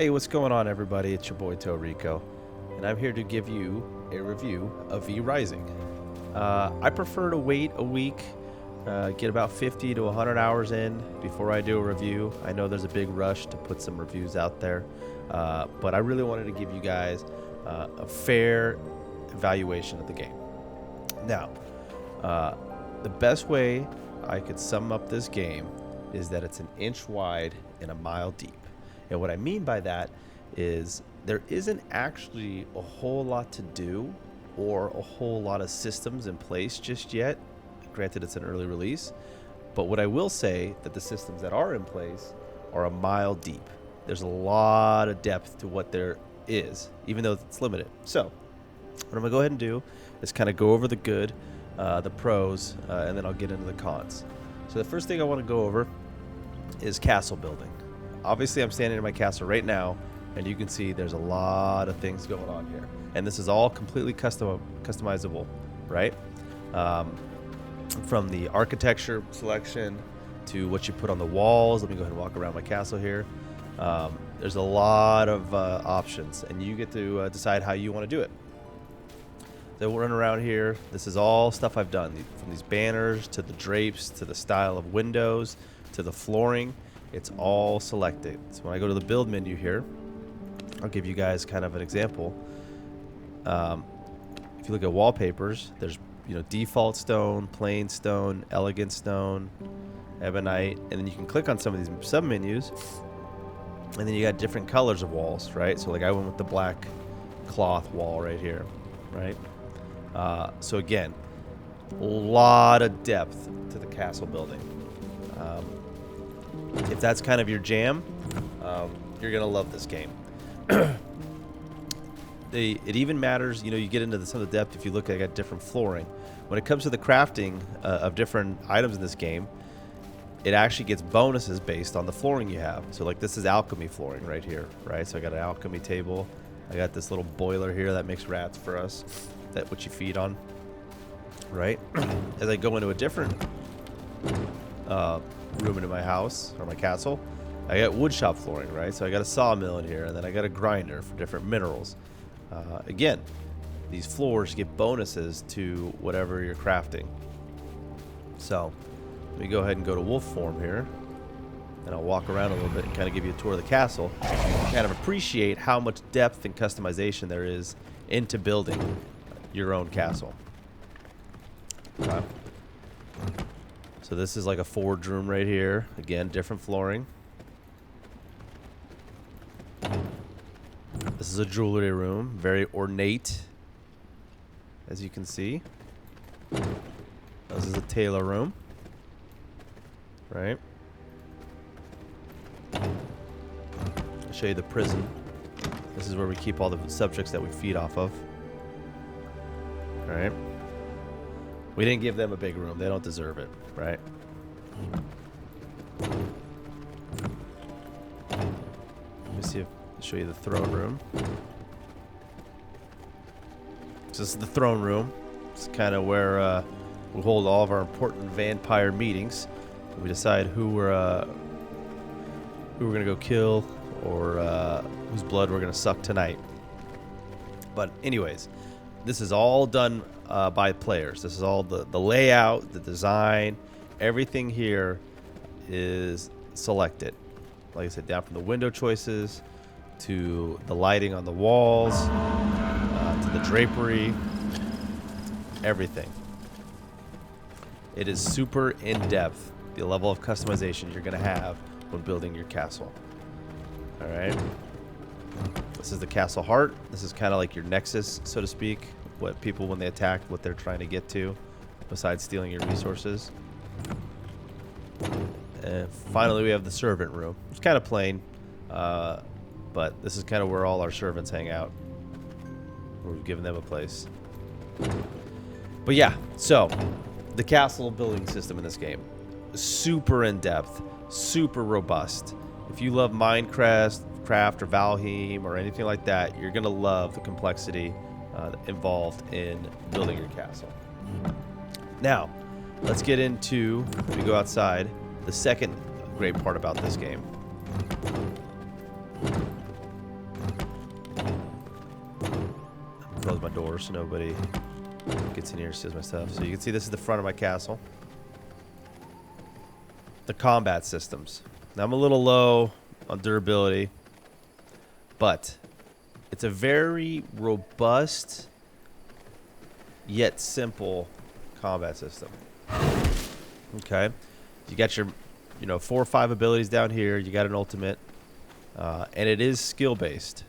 Hey, what's going on, everybody? It's your boy Rico, and I'm here to give you a review of V Rising. I prefer to wait a week, get about 50 to 100 hours in before I do a review. I know there's a big rush to put some reviews out there, but I really wanted to give you guys a fair evaluation of the game. Now, the best way I could sum up this game is that it's an inch wide and a mile deep. And what I mean by that is there isn't actually a whole lot to do or a whole lot of systems in place just yet. Granted, it's an early release. But what I will say that the systems that are in place are a mile deep. There's a lot of depth to what there is, even though it's limited. So what I'm going to go ahead and do is kind of go over the good, the pros, and then I'll get into the cons. So the first thing I want to go over is castle building. Obviously, I'm standing in my castle right now, and you can see there's a lot of things going on here. And this is all completely customizable, right? From the architecture selection to what you put on the walls. Let me go ahead and walk around my castle here. There's a lot of options, and you get to decide how you want to do it. So we'll run around here. This is all stuff I've done, from these banners to the drapes to the style of windows to the flooring. It's all selected. So when I go to the build menu here, I'll give you guys kind of an example. If you look at wallpapers, there's default stone, plain stone, elegant stone, ebonite, and then you can click on some of these sub menus, and then you got different colors of walls, right? So like I went with the black cloth wall right here, right? So again, a lot of depth to the castle building. If that's kind of your jam, you're gonna love this game. It even matters, you get into some of the depth if you look at different flooring. When it comes to the crafting of different items in this game, it actually gets bonuses based on the flooring you have. So like this is alchemy flooring right here, right? So I got an alchemy table. I got this little boiler here that makes rats for us, that what you feed on, right? As I go into a different room into my house or my castle, I got woodshop flooring, right? So I got a sawmill in here, and then I got a grinder for different minerals. Again, these floors get bonuses to whatever you're crafting. So let me go ahead and go to wolf form here, and I'll walk around a little bit and kind of give you a tour of the castle. You can kind of appreciate how much depth and customization there is into building your own castle. Okay. So this is like a forge room right here. Again, different flooring. This is a jewelry room, very ornate, as you can see. This is a tailor room, right? I'll show you the prison. This is where we keep all the subjects that we feed off of. All right. We didn't give them a big room. They don't deserve it, right? Let me see if I'll show you the throne room. So this is the throne room. It's kind of where we hold all of our important vampire meetings. We decide who we're gonna go kill, or whose blood we're gonna suck tonight. But anyways, this is all done by players. This is all the layout, the design, everything here is selected. Like I said, down from the window choices to the lighting on the walls, to the drapery, everything. It is super in-depth, the level of customization you're going to have when building your castle. All right. This is the castle heart. This is kind of like your nexus, so to speak. What people, when they attack, what they're trying to get to, besides stealing your resources. And finally, we have the servant room. It's kind of plain, but this is kind of where all our servants hang out. We've given them a place. But yeah, so the castle building system in this game is super in-depth, super robust. If you love Minecraft or Valheim or anything like that, you're going to love the complexity involved in building your castle. Now, let's get into, when we go outside, the second great part about this game. my door so nobody gets in here and steals my stuff. So you can see this is the front of my castle. The combat systems. Now I'm a little low on durability, but it's a very robust yet simple combat system. Okay, you got your, 4 or 5 abilities down here. You got an ultimate, and it is skill based.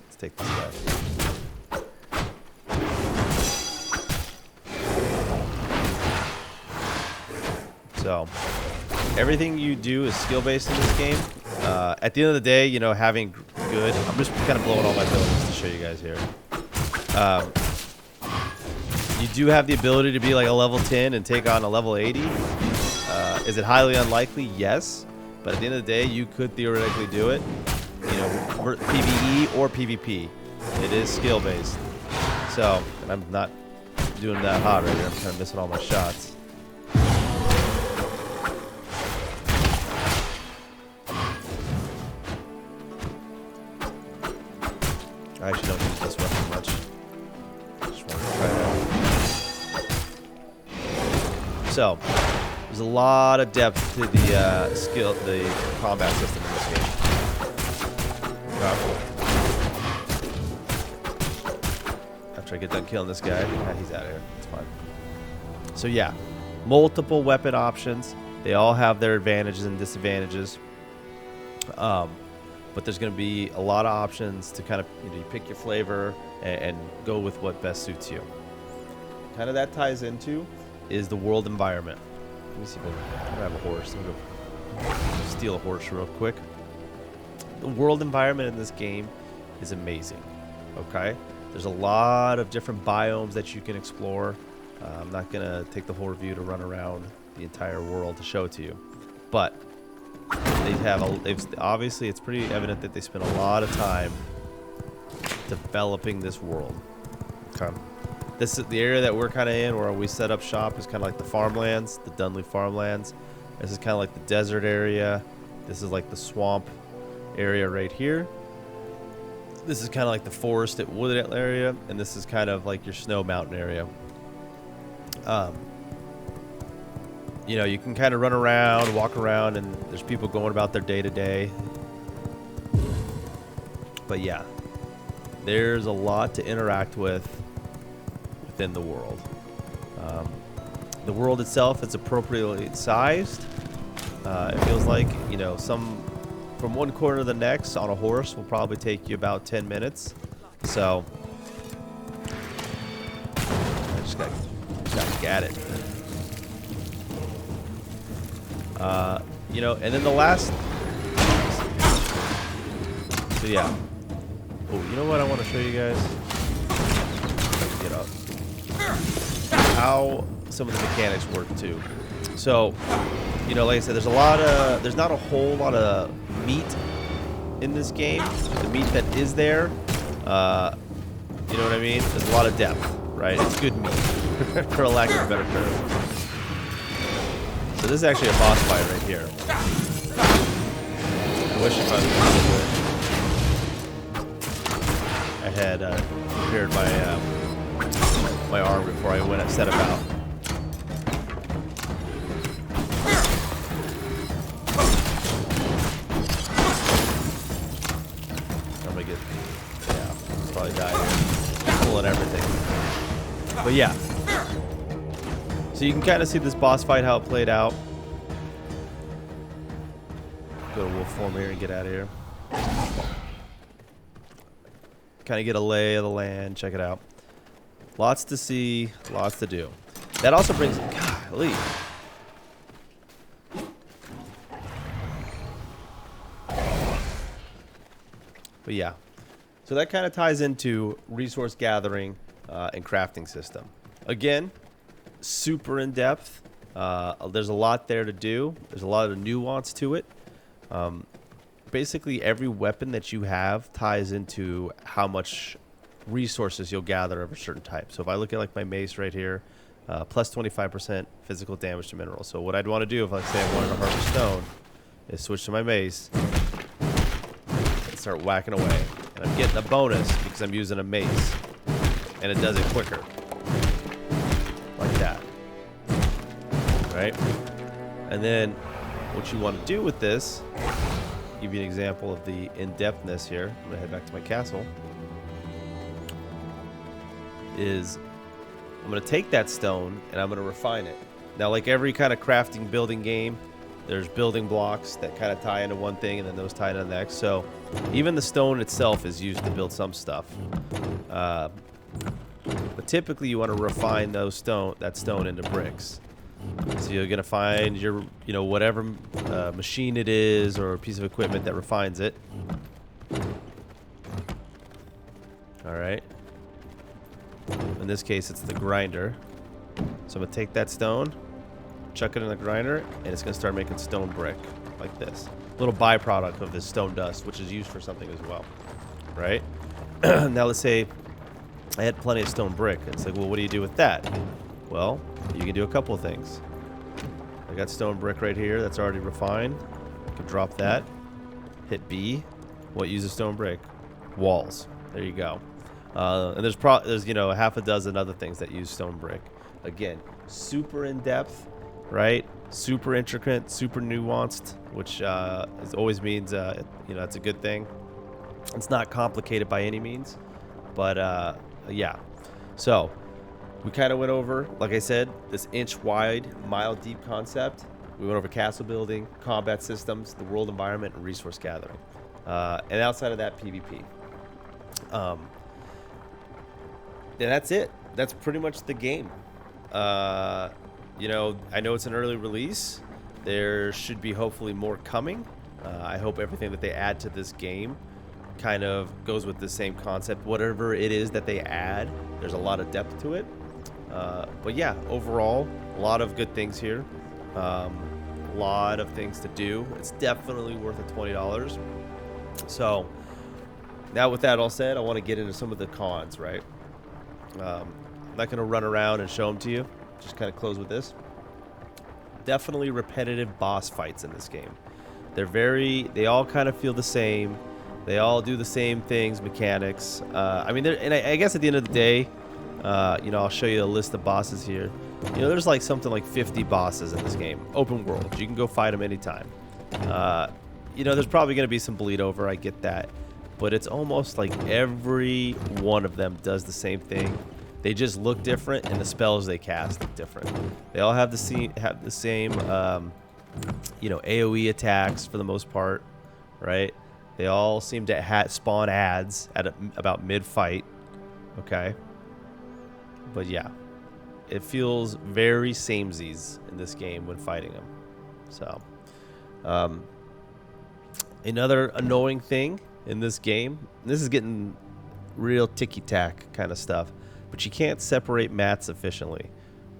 Let's take this guy. So everything you do is skill based in this game. At the end of the day, having good. I'm just kind of blowing all my abilities to show you guys here. You do have the ability to be like a level 10 and take on a level 80. Is it highly unlikely? Yes. But at the end of the day, you could theoretically do it. For PvE or PvP. It is skill based. So, and I'm not doing that hot right here. I'm kind of missing all my shots. I actually don't use this weapon much. Just want to try it out. So, there's a lot of depth to the the combat system in this game. After I get done killing this guy, he's out of here. It's fine. So yeah, multiple weapon options. They all have their advantages and disadvantages. But there's going to be a lot of options to kind of you pick your flavor and go with what best suits you. Kind of that ties into is the world environment. Let me see if I have a horse. I'm going to steal a horse real quick. The world environment in this game is amazing. Okay, there's a lot of different biomes that you can explore. I'm not going to take the whole review to run around the entire world to show it to you, but obviously it's pretty evident that they spent a lot of time developing this world. Okay. This is the area that we're kind of in, where we set up shop, is kind of like the farmlands, the Dunley farmlands. This is kind of like the desert area. This is like the swamp area right here. This is kind of like the forested wooded area, and this is kind of like your snow mountain area. You can kind of run around, walk around, and there's people going about their day to day. But yeah, there's a lot to interact with within the world. The world itself is appropriately sized. It feels like, from one corner to the next on a horse will probably take you about 10 minutes. So I just got to get it. And then the last. So yeah. Oh, you know what I want to show you guys? Get up. How some of the mechanics work too. So, like I said, there's not a whole lot of meat in this game. The meat that is there, you know what I mean? There's a lot of depth, right? It's good meat, for a lack of a better term. So this is actually a boss fight right here. I wish if I had prepared my arm before I went and set about. I'm gonna get, probably die here, pulling everything. But yeah. So you can kind of see this boss fight, how it played out. Go to wolf form here and get out of here. Kind of get a lay of the land, check it out. Lots to see, lots to do. That also brings, golly. But yeah, so that kind of ties into resource gathering and crafting system. Again, super in depth. There's a lot there to do. There's a lot of nuance to it. Basically, every weapon that you have ties into how much resources you'll gather of a certain type. So if I look at like my mace right here, plus 25% physical damage to minerals. So what I'd want to do if, like, say I wanted to harvest stone, is switch to my mace, and start whacking away. And I'm getting a bonus because I'm using a mace. And it does it quicker. Like that. Right? And then what you want to do with this, give you an example of the in-depthness here. I'm going to head back to my castle. Is I'm going to take that stone and I'm going to refine it. Now, like every kind of crafting building game, there's building blocks that kind of tie into one thing and then those tie into the next. So even the stone itself is used to build some stuff. But typically you want to refine that stone into bricks. So you're going to find your, whatever machine it is or piece of equipment that refines it. All right. In this case, it's the grinder. So I'm going to take that stone, chuck it in the grinder, and it's going to start making stone brick like this. Little byproduct of this stone dust, which is used for something as well. Right? Now let's say I had plenty of stone brick. It's like, well, what do you do with that? Well, you can do a couple of things. I got stone brick right here that's already refined. I can drop that. Hit B. What uses stone brick? Walls. There you go. And there's a half a dozen other things that use stone brick. Again, super in depth, right? Super intricate, super nuanced, which always means it's a good thing. It's not complicated by any means, but yeah. So we kind of went over, like I said, this inch wide, mile deep concept. We went over castle building, combat systems, the world environment, and resource gathering. And outside of that, PvP. And that's it. That's pretty much the game. I know it's an early release. There should be hopefully more coming. I hope everything that they add to this game kind of goes with the same concept. Whatever it is that they add, there's a lot of depth to it. But yeah, overall, a lot of good things here. A lot of things to do. It's definitely worth the $20. So now with that all said, I want to get into some of the cons, right? I'm not going to run around and show them to you. Just kind of close with this. Definitely repetitive boss fights in this game. They all kind of feel the same. They all do the same things, mechanics. I guess at the end of the day, I'll show you a list of bosses here. There's like something like 50 bosses in this game. Open world. You can go fight them anytime. There's probably going to be some bleed over. I get that. But it's almost like every one of them does the same thing. They just look different, and the spells they cast look different. They all have the same AoE attacks for the most part, right? They all seem to spawn ads at about mid-fight, okay? But yeah, it feels very samesies in this game when fighting them. So, another annoying thing in this game, this is getting real ticky-tack kind of stuff, but you can't separate mats efficiently,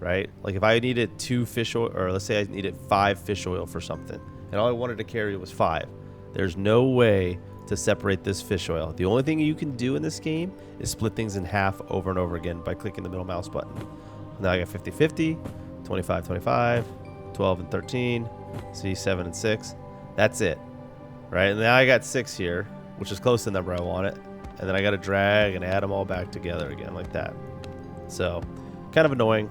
right? Like if I needed 2 fish oil, or let's say I needed 5 fish oil for something, and all I wanted to carry was 5. There's no way to separate this fish oil. The only thing you can do in this game is split things in half over and over again by clicking the middle mouse button. Now I got 50-50, 25-25, 12 and 13, see 7 and 6. That's it, right? And now I got 6 here, which is close to the number I want it. And then I got to drag and add them all back together again like that. So kind of annoying.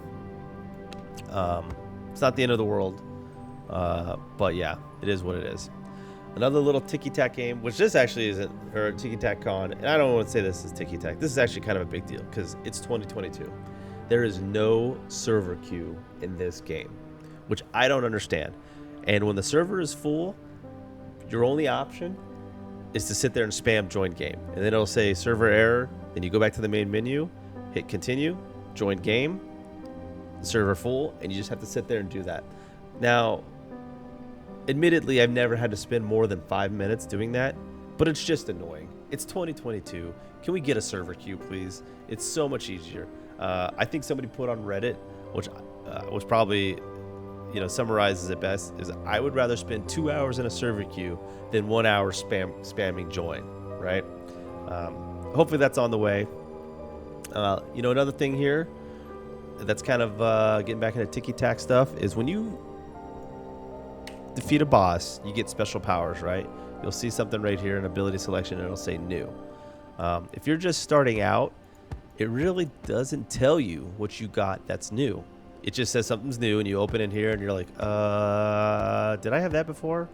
It's not the end of the world. But yeah, it is what it is. Another little ticky-tack game, which this actually isn't, or ticky-tack con, and I don't want to say this is ticky-tack. This is actually kind of a big deal because it's 2022. There is no server queue in this game, which I don't understand. And when the server is full, your only option is to sit there and spam join game. And then it'll say server error. Then you go back to the main menu, hit continue, join game, server full, and you just have to sit there and do that. Now, admittedly, I've never had to spend more than 5 minutes doing that, but it's just annoying. It's 2022. Can we get a server queue, please? It's so much easier. I think somebody put on Reddit, which probably summarizes it best, is I would rather spend 2 hours in a server queue than 1 hour spamming join, right? Hopefully that's on the way. Another thing here that's kind of getting back into ticky-tack stuff is when you defeat a boss, you get special powers, right? you'll see something right here in ability selection, and it'll say new. If you're just starting out, it really doesn't tell you what you got that's new. It just says something's new, and you open in here, and you're like, did I have that before?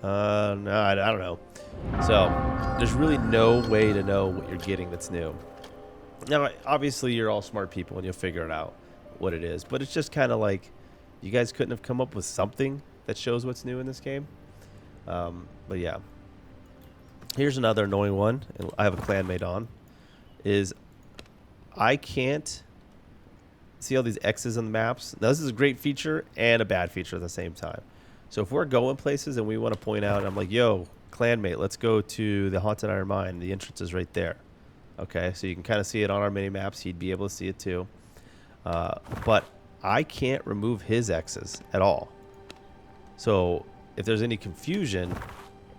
No, I don't know. So there's really no way to know what you're getting that's new. Now, obviously, you're all smart people, and you'll figure it out what it is. But it's just kind of like you guys couldn't have come up with something that shows what's new in this game. But yeah. Here's another annoying one, and I have a clanmate on, is I can't see all these X's on the maps. Now, this is a great feature and a bad feature at the same time. So if we're going places and we want to point out, I'm like, yo, clanmate, let's go to the Haunted Iron Mine. The entrance is right there. Okay, so you can kind of see it on our mini maps. He'd be able to see it too. But I can't remove his X's at all. So if there's any confusion,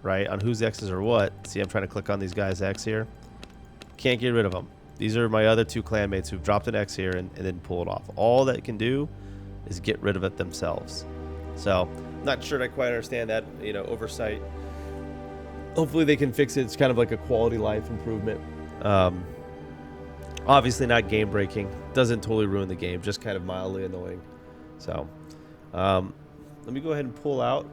right, on whose X's are what, see, I'm trying to click on these guys' X here. Can't get rid of them. These are my other two clanmates who've dropped an X here and didn't pull it off. All that it can do is get rid of it themselves. So, not sure I quite understand that, oversight. Hopefully they can fix it. It's kind of like a quality life improvement. Obviously not game breaking. Doesn't totally ruin the game. Just kind of mildly annoying. So, let me go ahead and pull out.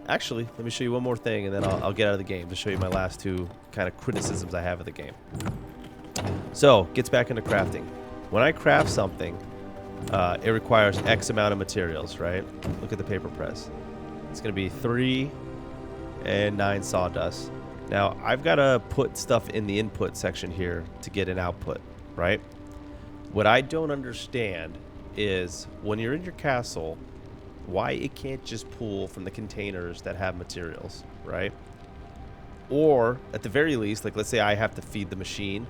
Actually, let me show you one more thing, and then I'll get out of the game to show you my last two kind of criticisms I have of the game. So, gets back into crafting. When I craft something, it requires X amount of materials, right? Look at the paper press. It's going to be 3 and 9 sawdust. Now, I've got to put stuff in the input section here to get an output, right? What I don't understand is when you're in your castle, why it can't just pull from the containers that have materials, right? Or, at the very least, like let's say I have to feed the machine,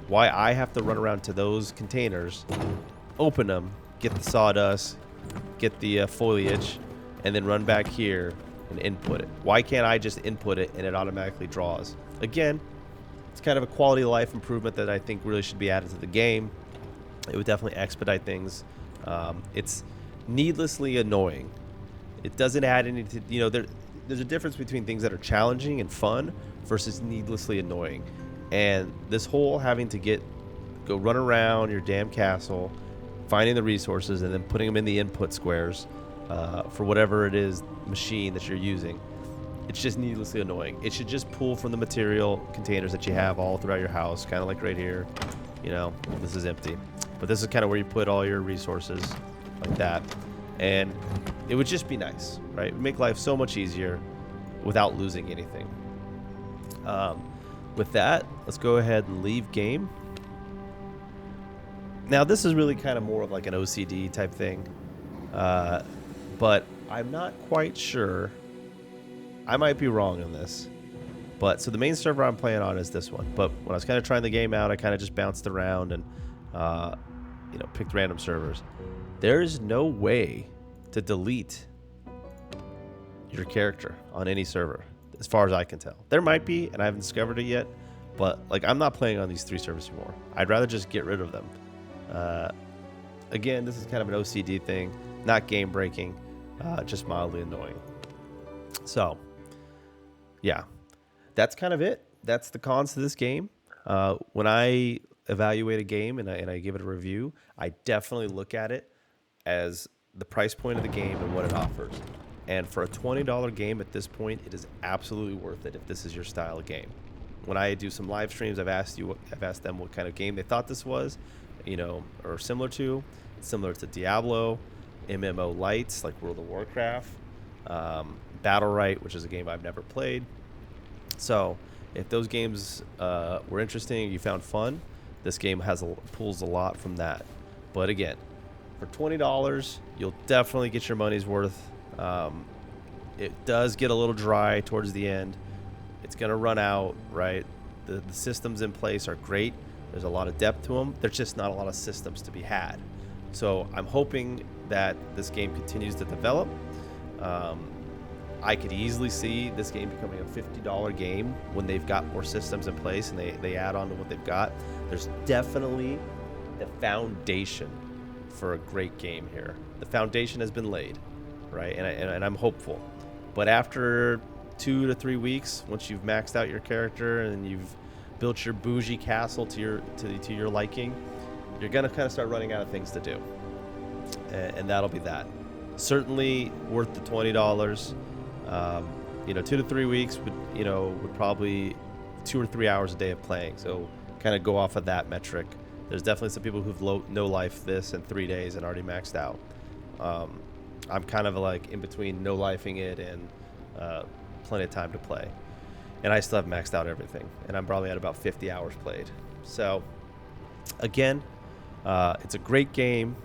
why I have to run around to those containers, open them, get the sawdust, get the foliage, and then run back here and input it. Why can't I just input it and it automatically draws? Again, it's kind of a quality of life improvement that I think really should be added to the game. It would definitely expedite things. It's needlessly annoying. It doesn't add any to, there's a difference between things that are challenging and fun versus needlessly annoying. And this whole having to go run around your damn castle, finding the resources and then putting them in the input squares for whatever it is machine that you're using, it's just needlessly annoying. It should just pull from the material containers that you have all throughout your house, kind of like right here. This is empty, but this is kind of where you put all your resources, like that. And it would just be nice, right? It would make life so much easier without losing anything. With that, let's go ahead and leave game. Now, this is really kind of more of like an OCD type thing, but I'm not quite sure. I might be wrong on this, but so the main server I'm playing on is this one. But when I was kind of trying the game out, I kind of just bounced around and picked random servers. There is no way to delete your character on any server, as far as I can tell. There might be, and I haven't discovered it yet, but like I'm not playing on these 3 servers anymore. I'd rather just get rid of them. Again, this is kind of an OCD thing, not game breaking, just mildly annoying. So, yeah, that's kind of it. That's the cons to this game. When I evaluate a game and I give it a review, I definitely look at it as the price point of the game and what it offers. And for a $20 game at this point, it is absolutely worth it if this is your style of game. When I do some live streams, I've asked them what kind of game they thought this was, or similar to. It's similar to Diablo, MMO lights like World of Warcraft, Battle Right, which is a game I've never played. So if those games were interesting, you found fun, this game pulls a lot from that. But again, for $20, you'll definitely get your money's worth. It does get a little dry towards the end. It's going to run out, right? The systems in place are great. There's a lot of depth to them. There's just not a lot of systems to be had. So I'm hoping that this game continues to develop. I could easily see this game becoming a $50 game when they've got more systems in place and they add on to what they've got. There's definitely the foundation for a great game here. The foundation has been laid, right? And I'm hopeful. But after 2 to 3 weeks, once you've maxed out your character and you've built your bougie castle to your liking, you're gonna kind of start running out of things to do, and that'll be that. Certainly worth the $20. 2 to 3 weeks would probably 2 or 3 hours a day of playing. So kind of go off of that metric. There's definitely some people who've no life this in 3 days and already maxed out. I'm kind of like in between no lifing it and plenty of time to play, and I still have maxed out everything, and I'm probably at about 50 hours played. So again, it's a great game.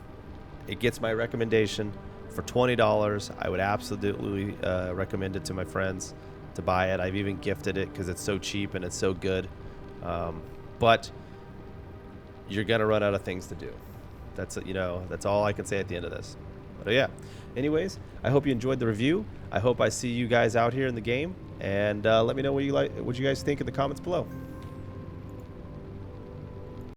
It gets my recommendation. For $20, I would absolutely recommend it to my friends to buy it. I've even gifted it because it's so cheap and it's so good. But you're gonna run out of things to do. That's all I can say at the end of this. But yeah. Anyways, I hope you enjoyed the review. I hope I see you guys out here in the game, and let me know what you guys think in the comments below.